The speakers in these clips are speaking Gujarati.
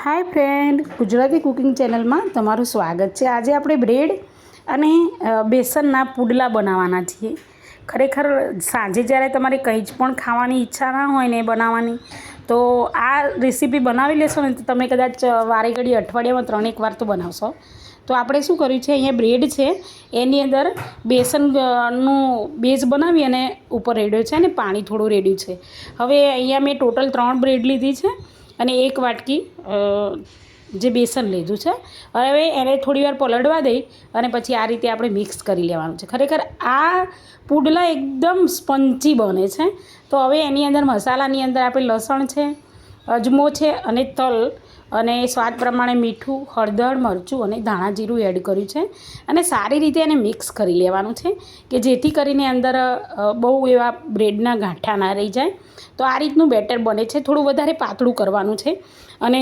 Hi friend, Gujarati cooking channel में तमारुं स्वागत है। आज આપણે બ્રેડ અને બેસનના પુડલા બનાવવાના છીએ। ખરેખર સાંજે જ્યારે તમારે કંઈ જ પણ ખાવાની ઈચ્છા ના હોય ને બનાવવાની તો આ રેસીપી બનાવી લેશો ને તો તમે કદાચ વારે ઘડી અઠવાડિયામાં 3-1 વાર તો બનાવશો। તો આપણે શું કર્યું છે, અહીંયા બ્રેડ છે એની અંદર બેસનનું બેઝ બનાવી અને ઉપર રેડ્યો છે અને પાણી થોડું રેડ્યું છે। હવે અહીંયા મેં ટોટલ 3 બ્રેડ લીધી છે અને 1 વાટકી જે બેસન લીધું છે। હવે એને થોડી વાર પલળવા દઈ અને પછી આ રીતે આપણે મિક્સ કરી લેવાનું છે। ખરેખર આ પુડલા એકદમ સ્પંચી બને છે। તો હવે એની અંદર મસાલાની અંદર આપણે લસણ છે, અજમો છે અને તલ અને સ્વાદ પ્રમાણે મીઠું, હળદર, મરચું અને ધાણા જીરું એડ કર્યું છે અને સારી રીતે એને મિક્સ કરી લેવાનું છે કે જેથી કરીને અંદર બહુ એવા બ્રેડના ગાંઠા ના રહી જાય। તો આ રીતનું બેટર બને છે। થોડું વધારે પાતળું કરવાનું છે અને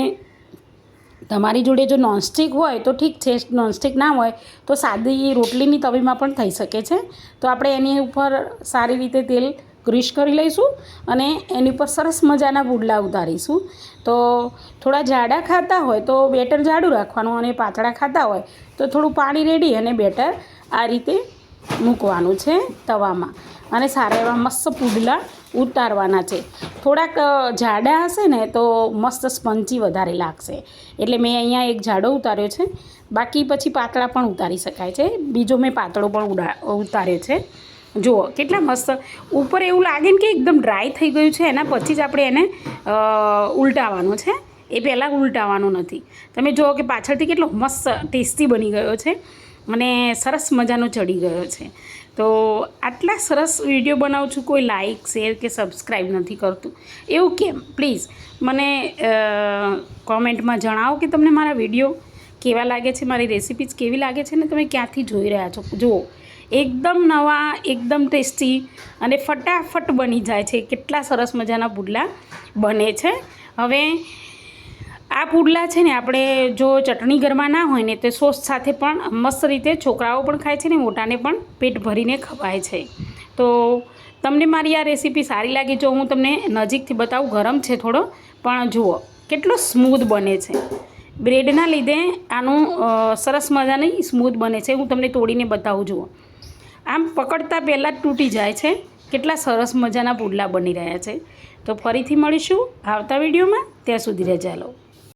તમારી જોડે જો નોનસ્ટિક હોય તો ઠીક છે, નોનસ્ટિક ના હોય તો સાદી રોટલીની તવીમાં પણ થઈ શકે છે। તો આપણે એની ઉપર સારી રીતે તેલ ગ્રીસ કરી લઈશું અને એની ઉપર સરસ મજાના પુડલા ઉતારીશું। તો થોડા જાડા ખાતા હોય તો બેટર જાડું રાખવાનું અને પાતળા ખાતા હોય તો થોડું પાણી રેડી અને બેટર આ રીતે મૂકવાનું છે તવામાં અને સારા એવા મસ્ત પુડલા ઉતારવાના છે। થોડાક જાડા હશે ને તો મસ્ત સ્પંચી વધારે લાગશે, એટલે મેં અહીંયા એક જાડો ઉતાર્યો છે, બાકી પછી પાતળા પણ ઉતારી શકાય છે। બીજો મેં પાતળો પણ ઉતાર્યો છે। જુઓ કેટલા મસ્ત ઉપર એવું લાગે ને કે એકદમ ડ્રાય થઈ ગયું છે, એના પછી જ આપણે એને ઉલટાવવાનું છે, એ પહેલાં ઉલટાવવાનું નથી। તમે જુઓ કે પાછળથી કેટલો મસ્ત ટેસ્ટી બની ગયો છે અને સરસ મજાનો ચડી ગયો છે। તો આટલા સરસ વિડીયો બનાવું છું, કોઈ લાઇક, શેર કે સબસ્ક્રાઈબ નથી કરતું, એવું કેમ? પ્લીઝ મને કોમેન્ટમાં જણાવો કે તમને મારા વિડીયો કેવા લાગે છે, મારી રેસિપીઝ કેવી લાગે છે ને તમે ક્યાંથી જોઈ રહ્યા છો। જુઓ એકદમ નવા, એકદમ ટેસ્ટી અને ફટાફટ બની જાય છે। કેટલા સરસ મજાના પુડલા બને છે। હવે આ પુડલા છે ને આપણે જો ચટણી ઘરમાં ના હોય ને તો સોસ સાથે પણ મસ્ત રીતે છોકરાઓ પણ ખાય છે ને મોટાને પણ પેટ ભરીને ખવાય છે। તો તમને મારી આ રેસીપી સારી લાગી, જો હું તમને નજીકથી બતાવું, ગરમ છે થોડો પણ જુઓ કેટલો સ્મૂધ બને છે। બ્રેડના લીધે આનું સરસ મજાની સ્મૂધ બને છે। હું તમને તોડીને બતાવું, જુઓ આમ પકડતા પહેલાં જ તૂટી જાય છે। કેટલા સરસ મજાના પુડલા બની રહ્યા છે। તો ફરીથી મળીશું આવતા વિડીયોમાં, ત્યાં સુધી રજા લો।